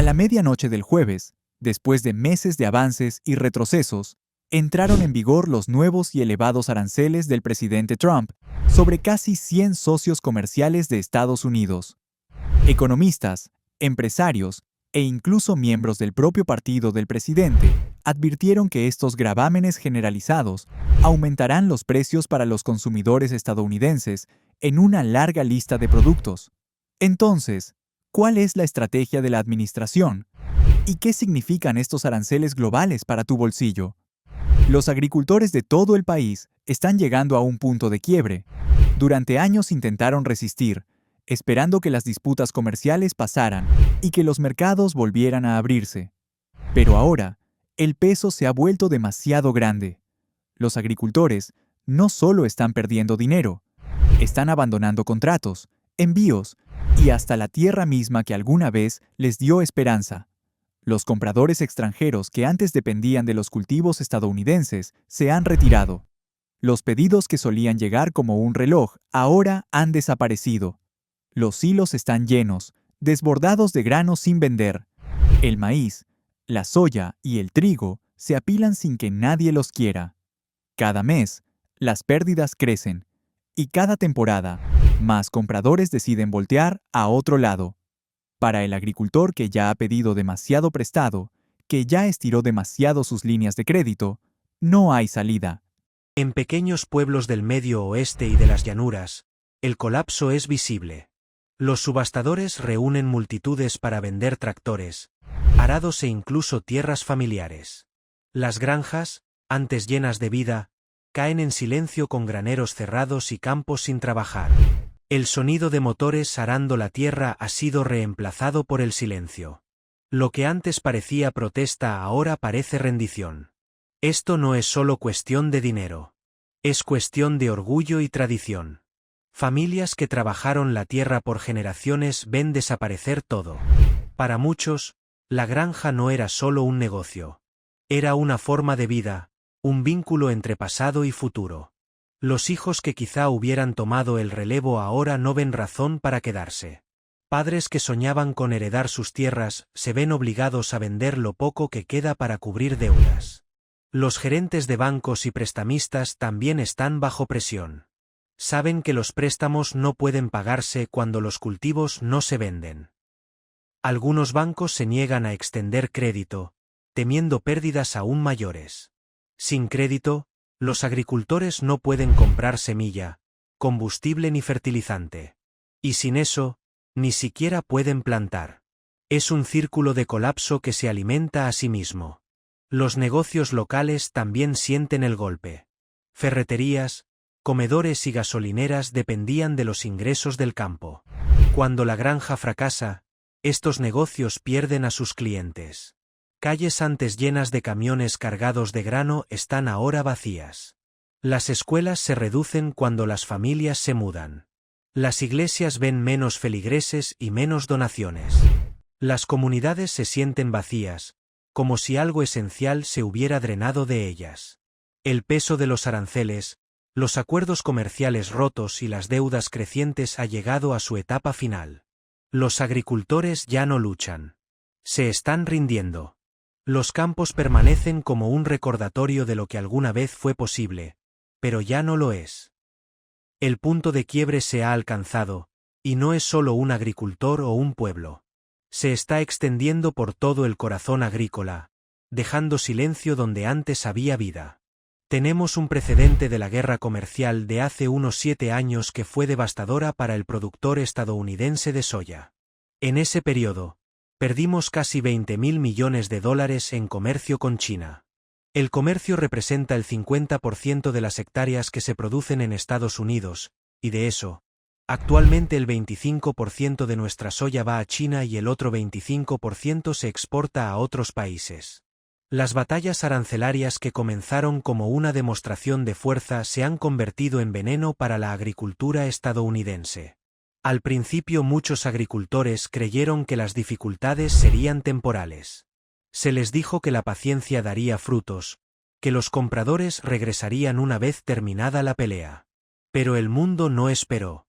A la medianoche del jueves, después de meses de avances y retrocesos, entraron en vigor los nuevos y elevados aranceles del presidente Trump sobre casi 100 socios comerciales de Estados Unidos. Economistas, empresarios e incluso miembros del propio partido del presidente advirtieron que estos gravámenes generalizados aumentarán los precios para los consumidores estadounidenses en una larga lista de productos. Entonces, ¿cuál es la estrategia de la administración? ¿Y qué significan estos aranceles globales para tu bolsillo? Los agricultores de todo el país están llegando a un punto de quiebre. Durante años intentaron resistir, esperando que las disputas comerciales pasaran y que los mercados volvieran a abrirse. Pero ahora, el peso se ha vuelto demasiado grande. Los agricultores no solo están perdiendo dinero, están abandonando contratos, envíos y hasta la tierra misma que alguna vez les dio esperanza. Los compradores extranjeros que antes dependían de los cultivos estadounidenses se han retirado. Los pedidos que solían llegar como un reloj ahora han desaparecido. Los silos están llenos, desbordados de granos sin vender. El maíz, la soya y el trigo se apilan sin que nadie los quiera. Cada mes, las pérdidas crecen. Y cada temporada, más compradores deciden voltear a otro lado. Para el agricultor que ya ha pedido demasiado prestado, que ya estiró demasiado sus líneas de crédito, no hay salida. En pequeños pueblos del Medio Oeste y de las llanuras, el colapso es visible. Los subastadores reúnen multitudes para vender tractores, arados e incluso tierras familiares. Las granjas, antes llenas de vida, caen en silencio con graneros cerrados y campos sin trabajar. El sonido de motores arando la tierra ha sido reemplazado por el silencio. Lo que antes parecía protesta ahora parece rendición. Esto no es solo cuestión de dinero. Es cuestión de orgullo y tradición. Familias que trabajaron la tierra por generaciones ven desaparecer todo. Para muchos, la granja no era solo un negocio. Era una forma de vida, un vínculo entre pasado y futuro. Los hijos que quizá hubieran tomado el relevo ahora no ven razón para quedarse. Padres que soñaban con heredar sus tierras se ven obligados a vender lo poco que queda para cubrir deudas. Los gerentes de bancos y prestamistas también están bajo presión. Saben que los préstamos no pueden pagarse cuando los cultivos no se venden. Algunos bancos se niegan a extender crédito, temiendo pérdidas aún mayores. Sin crédito, los agricultores no pueden comprar semilla, combustible ni fertilizante. Y sin eso, ni siquiera pueden plantar. Es un círculo de colapso que se alimenta a sí mismo. Los negocios locales también sienten el golpe. Ferreterías, comedores y gasolineras dependían de los ingresos del campo. Cuando la granja fracasa, estos negocios pierden a sus clientes. Calles antes llenas de camiones cargados de grano están ahora vacías. Las escuelas se reducen cuando las familias se mudan. Las iglesias ven menos feligreses y menos donaciones. Las comunidades se sienten vacías, como si algo esencial se hubiera drenado de ellas. El peso de los aranceles, los acuerdos comerciales rotos y las deudas crecientes ha llegado a su etapa final. Los agricultores ya no luchan. Se están rindiendo. Los campos permanecen como un recordatorio de lo que alguna vez fue posible, pero ya no lo es. El punto de quiebre se ha alcanzado, y no es solo un agricultor o un pueblo. Se está extendiendo por todo el corazón agrícola, dejando silencio donde antes había vida. Tenemos un precedente de la guerra comercial de hace unos 7 años que fue devastadora para el productor estadounidense de soya. En ese periodo, perdimos casi $20.000 millones en comercio con China. El comercio representa el 50% de las hectáreas que se producen en Estados Unidos, y de eso, actualmente el 25% de nuestra soya va a China y el otro 25% se exporta a otros países. Las batallas arancelarias que comenzaron como una demostración de fuerza se han convertido en veneno para la agricultura estadounidense. Al principio muchos agricultores creyeron que las dificultades serían temporales. Se les dijo que la paciencia daría frutos, que los compradores regresarían una vez terminada la pelea. Pero el mundo no esperó.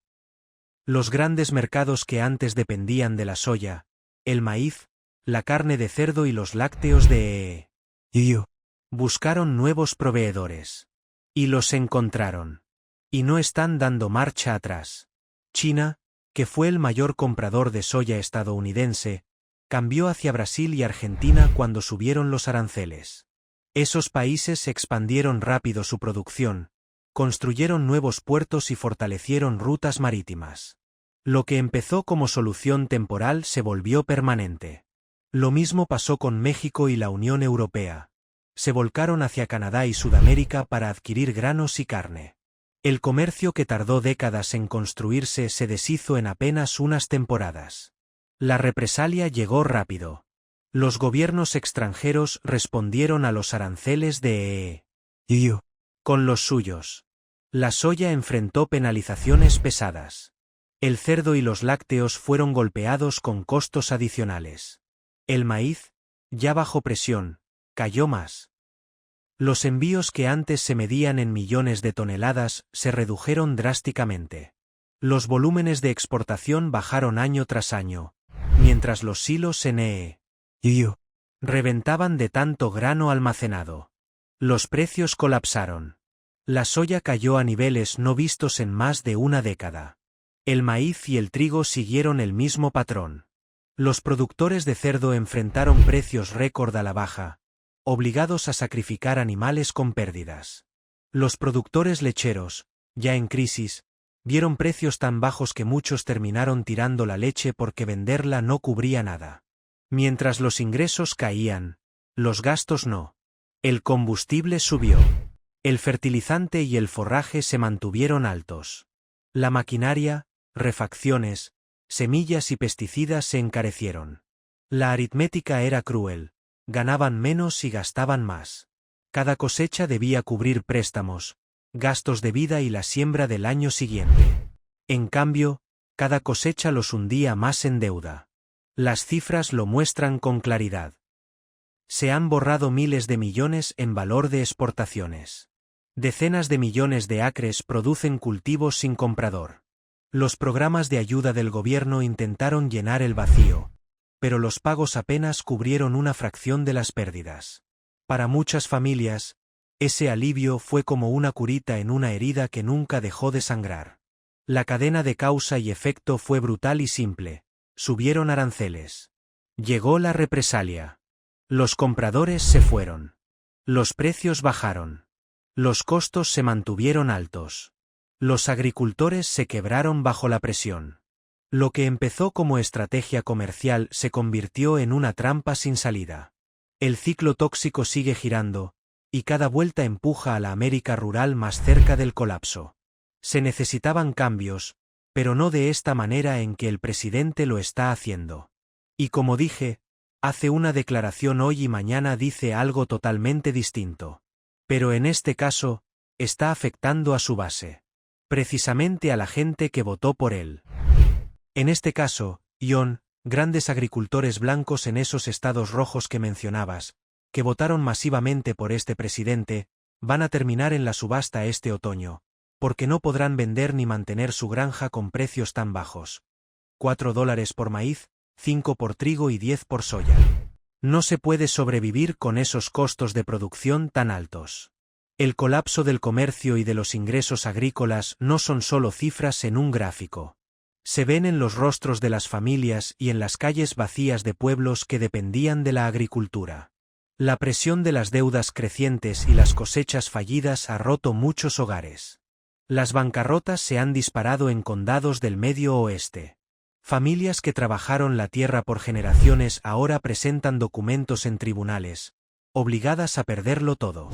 Los grandes mercados que antes dependían de la soya, el maíz, la carne de cerdo y los lácteos de EU. Buscaron nuevos proveedores. Y los encontraron. Y no están dando marcha atrás. China, que fue el mayor comprador de soya estadounidense, cambió hacia Brasil y Argentina cuando subieron los aranceles. Esos países expandieron rápido su producción, construyeron nuevos puertos y fortalecieron rutas marítimas. Lo que empezó como solución temporal se volvió permanente. Lo mismo pasó con México y la Unión Europea. Se volcaron hacia Canadá y Sudamérica para adquirir granos y carne. El comercio que tardó décadas en construirse se deshizo en apenas unas temporadas. La represalia llegó rápido. Los gobiernos extranjeros respondieron a los aranceles de EU con los suyos. La soya enfrentó penalizaciones pesadas. El cerdo y los lácteos fueron golpeados con costos adicionales. El maíz, ya bajo presión, cayó más. Los envíos que antes se medían en millones de toneladas se redujeron drásticamente. Los volúmenes de exportación bajaron año tras año, mientras los silos en EU reventaban de tanto grano almacenado. Los precios colapsaron. La soya cayó a niveles no vistos en más de una década. El maíz y el trigo siguieron el mismo patrón. Los productores de cerdo enfrentaron precios récord a la baja, obligados a sacrificar animales con pérdidas. Los productores lecheros, ya en crisis, vieron precios tan bajos que muchos terminaron tirando la leche porque venderla no cubría nada. Mientras los ingresos caían, los gastos no. El combustible subió. El fertilizante y el forraje se mantuvieron altos. La maquinaria, refacciones, semillas y pesticidas se encarecieron. La aritmética era cruel. Ganaban menos y gastaban más. Cada cosecha debía cubrir préstamos, gastos de vida y la siembra del año siguiente. En cambio, cada cosecha los hundía más en deuda. Las cifras lo muestran con claridad. Se han borrado miles de millones en valor de exportaciones. Decenas de millones de acres producen cultivos sin comprador. Los programas de ayuda del gobierno intentaron llenar el vacío, pero los pagos apenas cubrieron una fracción de las pérdidas. Para muchas familias, ese alivio fue como una curita en una herida que nunca dejó de sangrar. La cadena de causa y efecto fue brutal y simple. Subieron aranceles. Llegó la represalia. Los compradores se fueron. Los precios bajaron. Los costos se mantuvieron altos. Los agricultores se quebraron bajo la presión. Lo que empezó como estrategia comercial se convirtió en una trampa sin salida. El ciclo tóxico sigue girando, y cada vuelta empuja a la América rural más cerca del colapso. Se necesitaban cambios, pero no de esta manera en que el presidente lo está haciendo. Y como dije, hace una declaración hoy y mañana dice algo totalmente distinto. Pero en este caso, está afectando a su base. Precisamente a la gente que votó por él. En este caso, grandes agricultores blancos en esos estados rojos que mencionabas, que votaron masivamente por este presidente, van a terminar en la subasta este otoño, porque no podrán vender ni mantener su granja con precios tan bajos. $4 por maíz, 5 por trigo y 10 por soya. No se puede sobrevivir con esos costos de producción tan altos. El colapso del comercio y de los ingresos agrícolas no son solo cifras en un gráfico. Se ven en los rostros de las familias y en las calles vacías de pueblos que dependían de la agricultura. La presión de las deudas crecientes y las cosechas fallidas ha roto muchos hogares. Las bancarrotas se han disparado en condados del Medio Oeste. Familias que trabajaron la tierra por generaciones ahora presentan documentos en tribunales, obligadas a perderlo todo.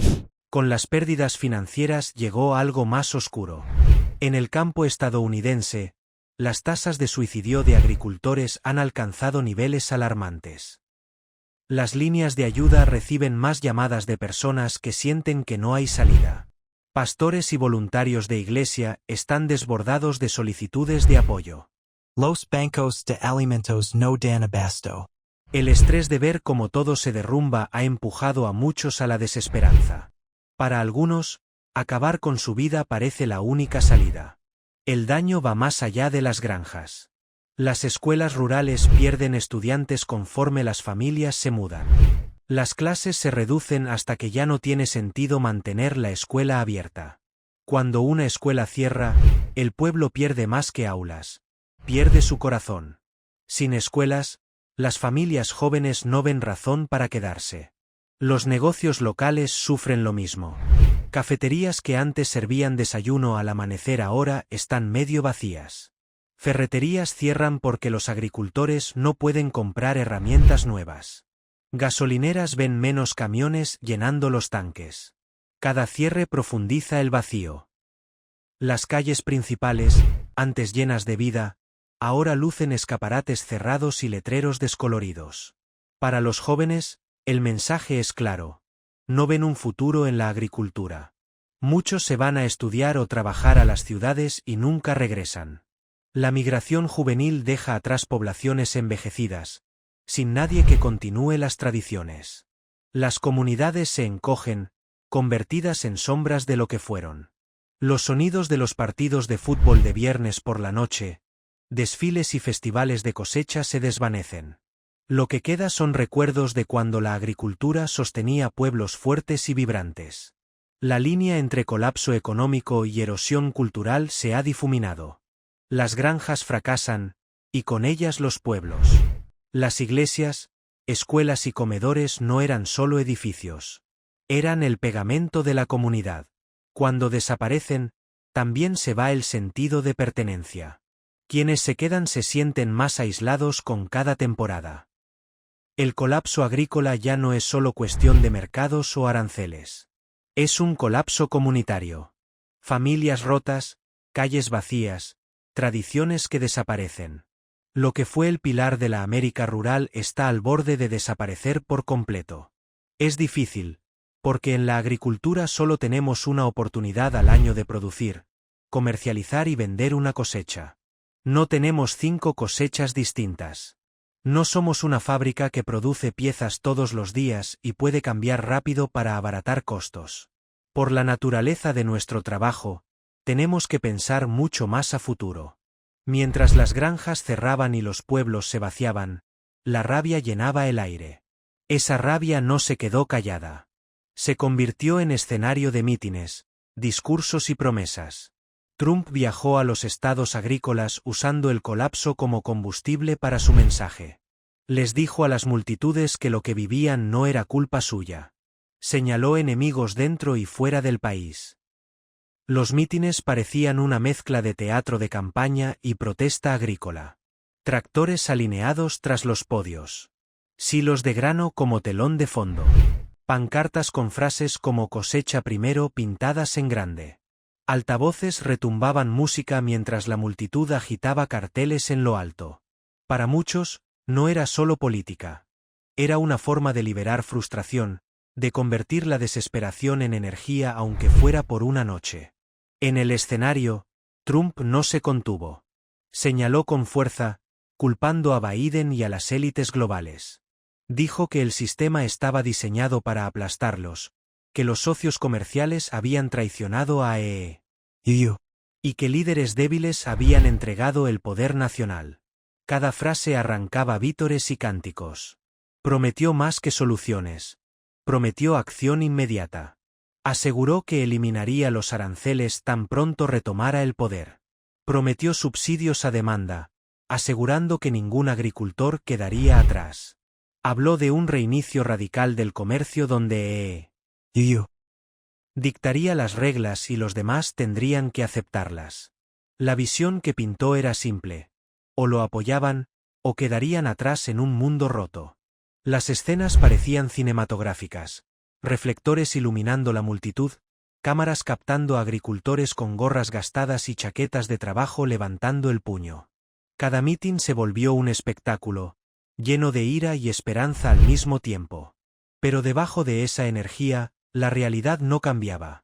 Con las pérdidas financieras llegó algo más oscuro. En el campo estadounidense, las tasas de suicidio de agricultores han alcanzado niveles alarmantes. Las líneas de ayuda reciben más llamadas de personas que sienten que no hay salida. Pastores y voluntarios de iglesia están desbordados de solicitudes de apoyo. Los bancos de alimentos no dan abasto. El estrés de ver cómo todo se derrumba ha empujado a muchos a la desesperanza. Para algunos, acabar con su vida parece la única salida. El daño va más allá de las granjas. Las escuelas rurales pierden estudiantes conforme las familias se mudan. Las clases se reducen hasta que ya no tiene sentido mantener la escuela abierta. Cuando una escuela cierra, el pueblo pierde más que aulas. Pierde su corazón. Sin escuelas, las familias jóvenes no ven razón para quedarse. Los negocios locales sufren lo mismo. Cafeterías que antes servían desayuno al amanecer ahora están medio vacías. Ferreterías cierran porque los agricultores no pueden comprar herramientas nuevas. Gasolineras ven menos camiones llenando los tanques. Cada cierre profundiza el vacío. Las calles principales, antes llenas de vida, ahora lucen escaparates cerrados y letreros descoloridos. Para los jóvenes, el mensaje es claro. No ven un futuro en la agricultura. Muchos se van a estudiar o trabajar a las ciudades y nunca regresan. La migración juvenil deja atrás poblaciones envejecidas, sin nadie que continúe las tradiciones. Las comunidades se encogen, convertidas en sombras de lo que fueron. Los sonidos de los partidos de fútbol de viernes por la noche, desfiles y festivales de cosecha se desvanecen. Lo que queda son recuerdos de cuando la agricultura sostenía pueblos fuertes y vibrantes. La línea entre colapso económico y erosión cultural se ha difuminado. Las granjas fracasan, y con ellas los pueblos. Las iglesias, escuelas y comedores no eran solo edificios. Eran el pegamento de la comunidad. Cuando desaparecen, también se va el sentido de pertenencia. Quienes se quedan se sienten más aislados con cada temporada. El colapso agrícola ya no es solo cuestión de mercados o aranceles. Es un colapso comunitario. Familias rotas, calles vacías, tradiciones que desaparecen. Lo que fue el pilar de la América rural está al borde de desaparecer por completo. Es difícil, porque en la agricultura solo tenemos una oportunidad al año de producir, comercializar y vender una cosecha. No tenemos 5 cosechas distintas. No somos una fábrica que produce piezas todos los días y puede cambiar rápido para abaratar costos. Por la naturaleza de nuestro trabajo, tenemos que pensar mucho más a futuro. Mientras las granjas cerraban y los pueblos se vaciaban, la rabia llenaba el aire. Esa rabia no se quedó callada. Se convirtió en escenario de mítines, discursos y promesas. Trump viajó a los estados agrícolas usando el colapso como combustible para su mensaje. Les dijo a las multitudes que lo que vivían no era culpa suya. Señaló enemigos dentro y fuera del país. Los mítines parecían una mezcla de teatro de campaña y protesta agrícola. Tractores alineados tras los podios. Silos de grano como telón de fondo. Pancartas con frases como cosecha primero pintadas en grande. Altavoces retumbaban música mientras la multitud agitaba carteles en lo alto. Para muchos, no era solo política. Era una forma de liberar frustración, de convertir la desesperación en energía aunque fuera por una noche. En el escenario, Trump no se contuvo. Señaló con fuerza, culpando a Biden y a las élites globales. Dijo que el sistema estaba diseñado para aplastarlos, que los socios comerciales habían traicionado a y que líderes débiles habían entregado el poder nacional. Cada frase arrancaba vítores y cánticos. Prometió más que soluciones. Prometió acción inmediata. Aseguró que eliminaría los aranceles tan pronto retomara el poder. Prometió subsidios a demanda, asegurando que ningún agricultor quedaría atrás. Habló de un reinicio radical del comercio donde dictaría las reglas y los demás tendrían que aceptarlas. La visión que pintó era simple. O lo apoyaban, o quedarían atrás en un mundo roto. Las escenas parecían cinematográficas. Reflectores iluminando la multitud, cámaras captando a agricultores con gorras gastadas y chaquetas de trabajo levantando el puño. Cada mitin se volvió un espectáculo, lleno de ira y esperanza al mismo tiempo. Pero debajo de esa energía, la realidad no cambiaba.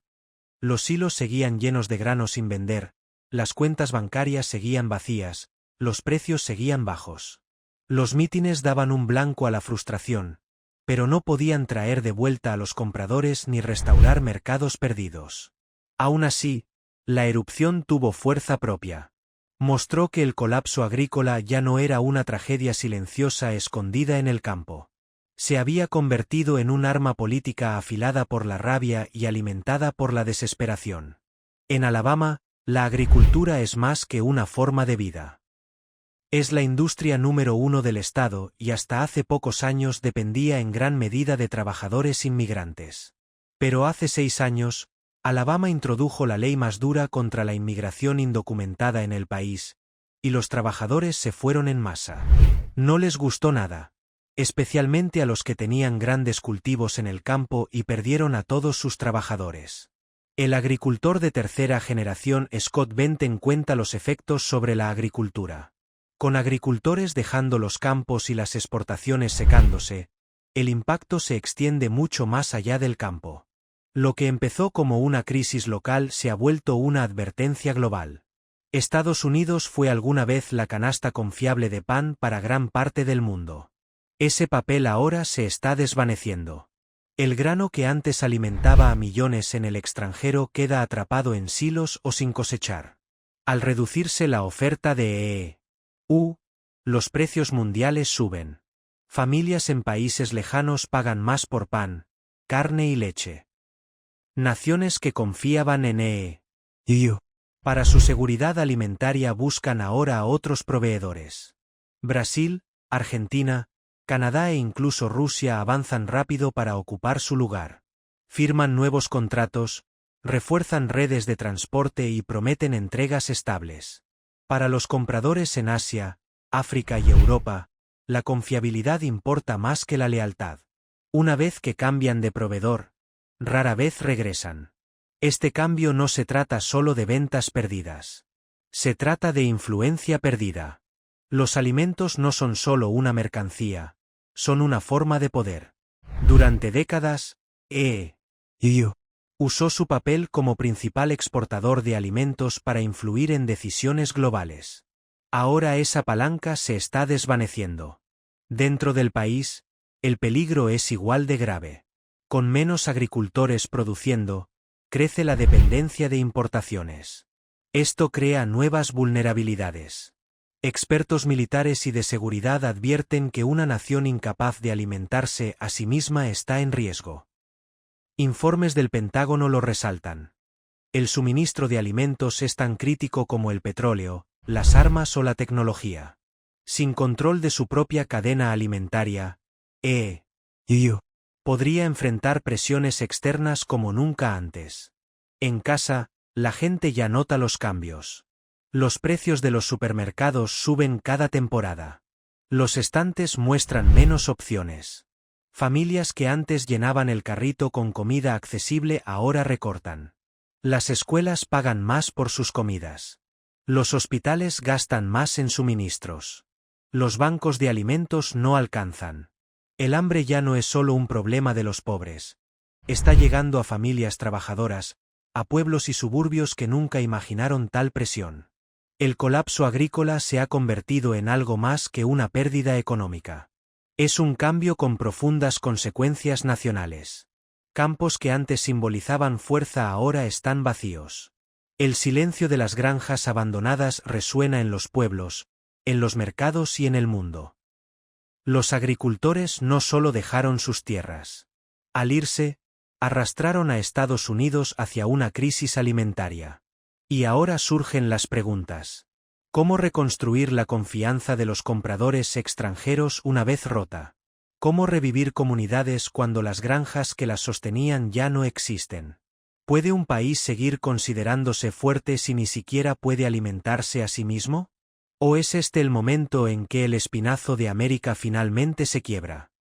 Los silos seguían llenos de grano sin vender, las cuentas bancarias seguían vacías, los precios seguían bajos. Los mítines daban un blanco a la frustración, pero no podían traer de vuelta a los compradores ni restaurar mercados perdidos. Aún así, la erupción tuvo fuerza propia. Mostró que el colapso agrícola ya no era una tragedia silenciosa escondida en el campo. Se había convertido en un arma política afilada por la rabia y alimentada por la desesperación. En Alabama, la agricultura es más que una forma de vida. Es la industria número 1 del estado y hasta hace pocos años dependía en gran medida de trabajadores inmigrantes. Pero hace 6 años, Alabama introdujo la ley más dura contra la inmigración indocumentada en el país, y los trabajadores se fueron en masa. No les gustó nada, especialmente a los que tenían grandes cultivos en el campo y perdieron a todos sus trabajadores. El agricultor de tercera generación Scott Benton cuenta los efectos sobre la agricultura. Con agricultores dejando los campos y las exportaciones secándose, el impacto se extiende mucho más allá del campo. Lo que empezó como una crisis local se ha vuelto una advertencia global. Estados Unidos fue alguna vez la canasta confiable de pan para gran parte del mundo. Ese papel ahora se está desvaneciendo. El grano que antes alimentaba a millones en el extranjero queda atrapado en silos o sin cosechar. Al reducirse la oferta de los precios mundiales suben. Familias en países lejanos pagan más por pan, carne y leche. Naciones que confiaban en para su seguridad alimentaria buscan ahora a otros proveedores. Brasil, Argentina, Canadá e incluso Rusia avanzan rápido para ocupar su lugar. Firman nuevos contratos, refuerzan redes de transporte y prometen entregas estables. Para los compradores en Asia, África y Europa, la confiabilidad importa más que la lealtad. Una vez que cambian de proveedor, rara vez regresan. Este cambio no se trata solo de ventas perdidas. Se trata de influencia perdida. Los alimentos no son solo una mercancía, son una forma de poder. Durante décadas, usó su papel como principal exportador de alimentos para influir en decisiones globales. Ahora esa palanca se está desvaneciendo. Dentro del país, el peligro es igual de grave. Con menos agricultores produciendo, crece la dependencia de importaciones. Esto crea nuevas vulnerabilidades. Expertos militares y de seguridad advierten que una nación incapaz de alimentarse a sí misma está en riesgo. Informes del Pentágono lo resaltan. El suministro de alimentos es tan crítico como el petróleo, las armas o la tecnología. Sin control de su propia cadena alimentaria, podría enfrentar presiones externas como nunca antes. En casa, la gente ya nota los cambios. Los precios de los supermercados suben cada temporada. Los estantes muestran menos opciones. Familias que antes llenaban el carrito con comida accesible ahora recortan. Las escuelas pagan más por sus comidas. Los hospitales gastan más en suministros. Los bancos de alimentos no alcanzan. El hambre ya no es solo un problema de los pobres. Está llegando a familias trabajadoras, a pueblos y suburbios que nunca imaginaron tal presión. El colapso agrícola se ha convertido en algo más que una pérdida económica. Es un cambio con profundas consecuencias nacionales. Campos que antes simbolizaban fuerza ahora están vacíos. El silencio de las granjas abandonadas resuena en los pueblos, en los mercados y en el mundo. Los agricultores no solo dejaron sus tierras. Al irse, arrastraron a Estados Unidos hacia una crisis alimentaria. Y ahora surgen las preguntas. ¿Cómo reconstruir la confianza de los compradores extranjeros una vez rota? ¿Cómo revivir comunidades cuando las granjas que las sostenían ya no existen? ¿Puede un país seguir considerándose fuerte si ni siquiera puede alimentarse a sí mismo? ¿O es este el momento en que el espinazo de América finalmente se quiebra?